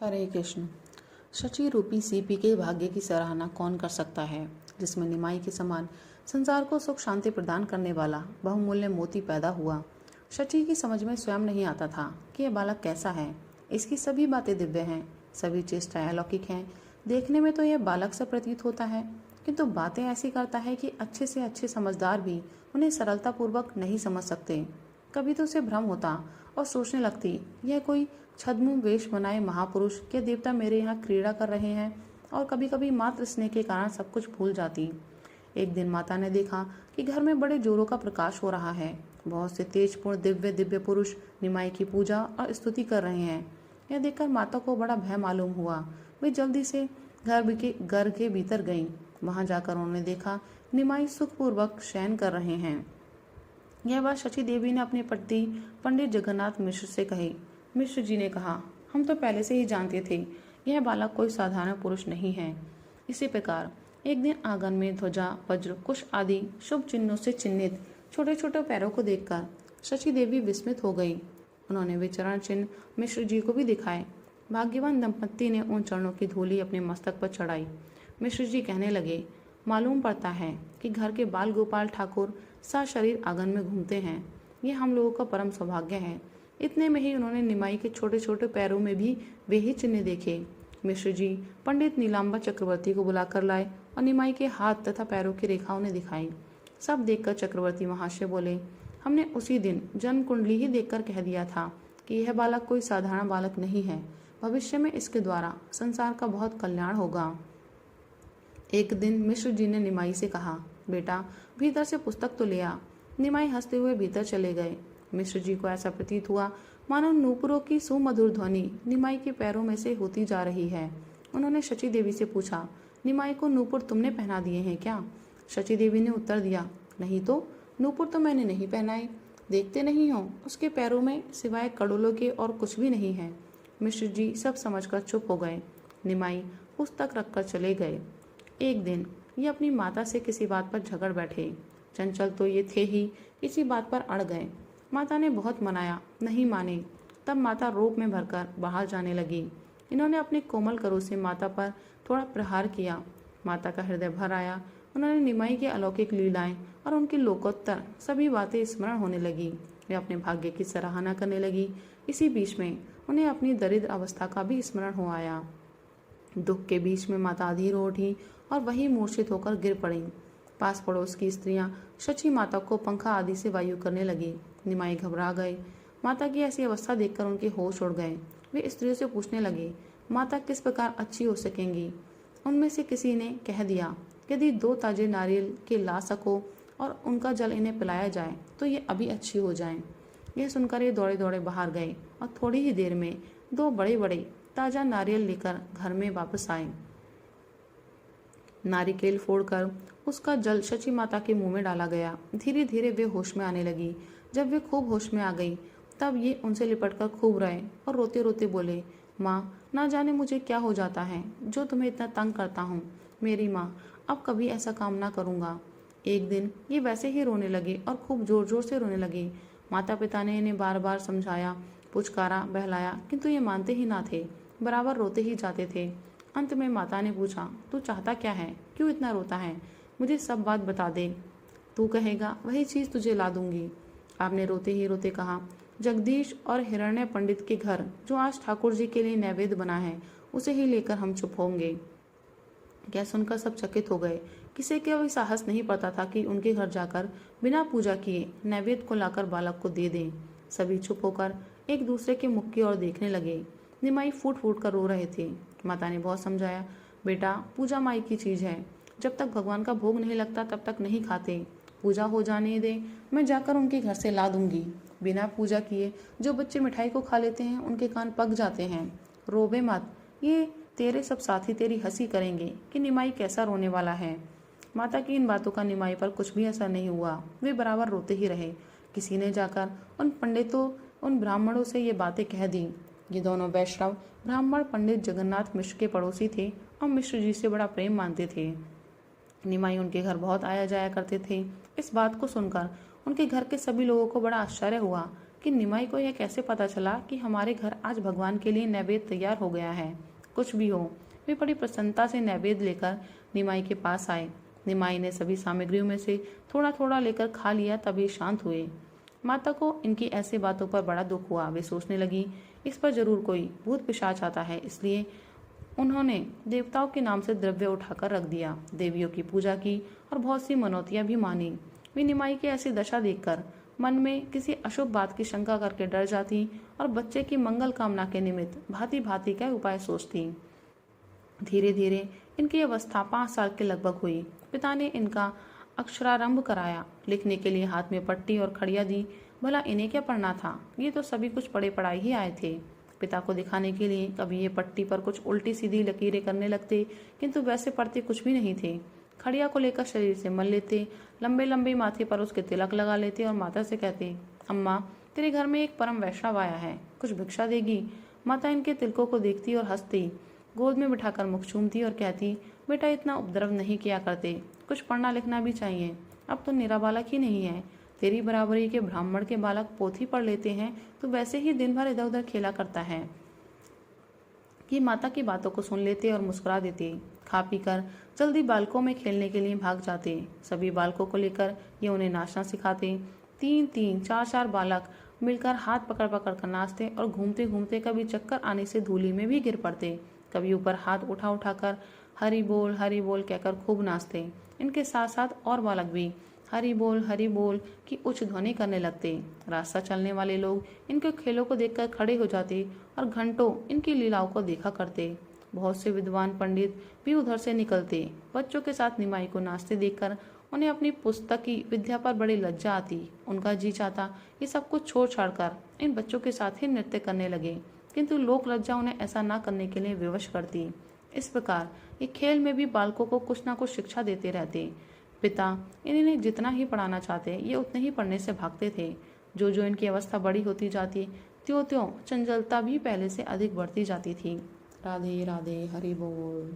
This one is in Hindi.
हरे कृष्ण। शची रूपी सीपी के भाग्य की सराहना कौन कर सकता है, जिसमें निमाई के समान संसार को सुख शांति प्रदान करने वाला बहुमूल्य मोती पैदा हुआ। शची की समझ में स्वयं नहीं आता था कि यह बालक कैसा है। इसकी सभी बातें दिव्य हैं, सभी चेष्टाएं अलौकिक हैं। देखने में तो यह बालक सा प्रतीत होता है, किंतु बातें ऐसी करता है कि अच्छे से अच्छे समझदार भी उन्हें सरलतापूर्वक नहीं समझ सकते। कभी तो उसे भ्रम होता और सोचने लगती, यह कोई छद्म वेश बनाए महापुरुष के देवता मेरे यहाँ क्रीड़ा कर रहे हैं। और कभी कभी मात्र स्नेह के कारण सब कुछ भूल जाती। एक दिन माता ने देखा कि घर में बड़े जोरों का प्रकाश हो रहा है। बहुत से तेजपूर्ण दिव्य दिव्य पुरुष निमाई की पूजा और स्तुति कर रहे हैं। यह देखकर माता को बड़ा भय मालूम हुआ। वे जल्दी से घर के भीतर गईं। वहां जाकर उन्होंने देखा निमाई सुखपूर्वक शयन कर रहे हैं। यह बात शची देवी ने अपने पति पंडित जगन्नाथ मिश्र से कही। मिश्र जी ने कहा, हम तो पहले से ही जानते थे यह बालक कोई साधारण पुरुष नहीं है। इसी प्रकार एक दिन आंगन में ध्वजा वज्र कुश आदि शुभ चिन्हों से चिन्हित छोटे छोटे पैरों को देखकर शची देवी विस्मित हो गई। उन्होंने वे चरण चिन्ह मिश्र जी को भी दिखाए। भाग्यवान दंपत्ति ने उन चरणों की धूलि अपने मस्तक पर चढ़ाई। मिश्र जी कहने लगे, मालूम पड़ता है कि घर के बाल गोपाल ठाकुर सा शरीर आंगन में घूमते हैं। ये हम लोगों का परम सौभाग्य है। इतने में ही उन्होंने निमाई के छोटे छोटे पैरों में भी वे ही चिन्ह देखे। मिश्र जी पंडित नीलांबर चक्रवर्ती को बुलाकर लाए और निमाई के हाथ तथा पैरों की रेखाओं ने दिखाई। सब देखकर चक्रवर्ती महाशय बोले, हमने उसी दिन जन्म कुंडली ही देखकर कह दिया था कि यह बालक कोई साधारण बालक नहीं है। भविष्य में इसके द्वारा संसार का बहुत कल्याण होगा। एक दिन मिश्र जी ने निमाई से कहा, बेटा भीतर से पुस्तक तो ले आ। निमाई हंसते हुए भीतर चले गए। मिश्र जी को ऐसा प्रतीत हुआ मानो नूपुरों की सुमधुर ध्वनि निमाई के पैरों में से होती जा रही है। उन्होंने शची देवी से पूछा, निमाई को नूपुर तुमने पहना दिए हैं क्या? शची देवी ने उत्तर दिया, नहीं तो, नूपुर तो मैंने नहीं पहनाए। देखते नहीं हो उसके पैरों में सिवाय कड़ोलों के और कुछ भी नहीं है। मिश्र जी सब समझकर चुप हो गए। निमाई पुस्तक रखकर चले गए। एक दिन ये अपनी माता से किसी बात पर झगड़ बैठे। चंचल तो ये थे ही, इसी बात पर अड़ गए। माता ने बहुत मनाया, नहीं माने। तब माता रोब में भरकर बाहर जाने लगी। इन्होंने अपने कोमल करों से माता पर थोड़ा प्रहार किया। माता का हृदय भर आया। उन्होंने निमाई की अलौकिक लीलाएं और उनकी लोकोत्तर सभी बातें स्मरण होने लगी। वे अपने भाग्य की सराहना करने लगी। इसी बीच में उन्हें अपनी दरिद्र अवस्था का भी स्मरण हो आया। दुख के बीच में माता अधीर हो उठी और वही मूर्छित होकर गिर पड़ी। पास पड़ोस की स्त्रियां शची माता को पंखा आदि से वायु करने लगी। निमाई घबरा गए। माता की ऐसी अवस्था देखकर उनके होश उड़ गए। वे स्त्रियों से पूछने लगे, माता किस प्रकार अच्छी हो सकेंगी? उनमें से किसी ने कह दिया, यदि 2 ताजे नारियल के ला सको और उनका जल इन्हें पिलाया जाए तो ये अभी अच्छी हो जाएं। यह सुनकर ये दौड़े दौड़े बाहर गए और थोड़ी ही देर में 2 बड़े बड़े ताजा नारियल लेकर घर में वापस आए। नारिकेल फोड़कर उसका जल शची माता के मुंह में डाला गया। धीरे धीरे वे होश में आने लगी। जब वे खूब होश में आ गई तब ये उनसे लिपटकर खूब रोए और रोते रोते बोले, माँ ना जाने मुझे क्या हो जाता है जो तुम्हें इतना तंग करता हूँ। मेरी माँ, अब कभी ऐसा काम ना करूँगा। एक दिन ये वैसे ही रोने लगे और खूब जोर जोर से रोने लगे। माता पिता ने इन्हें बार बार समझाया, पुचकारा, बहलाया, किंतु ये मानते ही ना थे, बराबर रोते ही जाते थे। अंत में माता ने पूछा, तू चाहता क्या है, क्यों इतना रोता है? मुझे सब बात बता दे, तू कहेगा वही चीज़ तुझे ला दूंगी। आपने रोते ही रोते कहा, जगदीश और हिरण्य पंडित के घर जो आज ठाकुर जी के लिए नैवेद्य बना है उसे ही लेकर हम चुप होंगे। यह सुनकर सब चकित हो गए। किसी के भी साहस नहीं पड़ता था कि उनके घर जाकर बिना पूजा किए नैवेद्य को लाकर बालक को दे दें। सभी चुप होकर एक दूसरे के मुख की ओर देखने लगे। निमाई फूट फूट कर रो रहे थे। माता ने बहुत समझाया, बेटा पूजा माई की चीज है, जब तक भगवान का भोग नहीं लगता तब तक नहीं खाते। पूजा हो जाने दे, मैं जाकर उनके घर से ला दूंगी। बिना पूजा किए जो बच्चे मिठाई को खा लेते हैं उनके कान पक जाते हैं। रोबे मत, ये तेरे सब साथी तेरी हंसी करेंगे कि निमाई कैसा रोने वाला है। माता की इन बातों का निमाई पर कुछ भी असर नहीं हुआ। वे बराबर रोते ही रहे। किसी ने जाकर उन पंडितों, उन ब्राह्मणों से ये बातें कह दी। ये दोनों वैष्णव ब्राह्मण पंडित जगन्नाथ मिश्र के पड़ोसी थे और मिश्र जी से बड़ा प्रेम मानते थे। निमाई उनके घर बहुत आया जाया करते थे। इस बात को सुनकर उनके घर के सभी लोगों को बड़ा आश्चर्य हुआ कि निमाई को यह कैसे पता चला कि हमारे घर आज भगवान के लिए नैवेद्य तैयार हो गया है। कुछ भी हो, वे बड़ी प्रसन्नता से नैवेद्य लेकर निमाई के पास आए। निमाई ने सभी सामग्रियों में से थोड़ा थोड़ा लेकर खा लिया, तभी शांत हुए। माता को इनकी ऐसी बातों पर बड़ा दुख हुआ। वे सोचने लगी, इस पर जरूर कोई भूत पिशाच आता है, इसलिए उन्होंने देवताओं के नाम से द्रव्य उठाकर रख दिया, देवियों की पूजा की और बहुत सी मनौतियां भी मानी। वे निमाई की ऐसी दशा देखकर मन में किसी अशुभ बात की शंका करके डर जाती और बच्चे की मंगल कामना के निमित्त भांति भांति का उपाय सोचती। धीरे धीरे इनकी अवस्था 5 साल के लगभग हुई। पिता ने इनका अक्षरारंभ कराया, लिखने के लिए हाथ में पट्टी और खड़िया दी। भला इन्हें क्या पढ़ना था, ये तो सभी कुछ पढ़े पढ़ाई ही आए थे। पिता को दिखाने के लिए कभी ये पट्टी पर कुछ उल्टी सीधी लकीरें करने लगते, किंतु वैसे पढ़ते कुछ भी नहीं थे। खड़िया को लेकर शरीर से मल लेते, लंबे लंबे माथे पर उसके तिलक लगा लेते और माता से कहते, अम्मा तेरे घर में एक परम वैष्णव आया है, कुछ भिक्षा देगी। माता इनके तिलकों को देखती और हंसती, गोद में बिठाकर मुख चूमती और कहती, बेटा इतना उपद्रव नहीं किया करते, कुछ पढ़ना लिखना भी चाहिए। अब तो निरा बालक ही नहीं है, तेरी बराबरी के ब्राह्मण के बालक पोथी पढ़ लेते हैं, तो वैसे ही दिन भर इधर उधर खेला करता है। कि माता की बातों को सुन लेते और मुस्कुरा देते। खा पी कर जल्दी बालकों में खेलने के लिए भाग जाते। सभी बालकों को लेकर ये उन्हें नाचना सिखाते। 3-3, 4-4 बालक मिलकर हाथ पकड़ पकड़ कर नाचते और घूमते घूमते कभी चक्कर आने से धूली में भी गिर पड़ते, कभी ऊपर हाथ उठा उठा कर हरि बोल कहकर खूब नाचते। इनके साथ साथ और बालक भी हरि बोल की उच्च ध्वनि करने लगते। रास्ता चलने वाले लोग इनके खेलों को देखकर खड़े हो जाते और घंटों इनकी लीलाओं को देखा करते। बहुत से विद्वान पंडित भी उधर से निकलते। बच्चों के साथ निमाई को नाचते देखकर उन्हें अपनी पुस्तक की विद्या पर बड़ी लज्जा आती। उनका जी चाहता ये सब कुछ छोड़ छाड़कर इन बच्चों के साथ ही नृत्य करने लगे, किंतु लोक लज्जा उन्हें ऐसा न करने के लिए विवश करती। इस प्रकार ये खेल में भी बालकों को कुछ न कुछ शिक्षा देते रहते। पिता इन्हें जितना ही पढ़ाना चाहते, ये उतने ही पढ़ने से भागते थे। जो इनकी अवस्था बड़ी होती जाती, त्यों त्यों चंचलता भी पहले से अधिक बढ़ती जाती थी। राधे राधे, हरि बोल।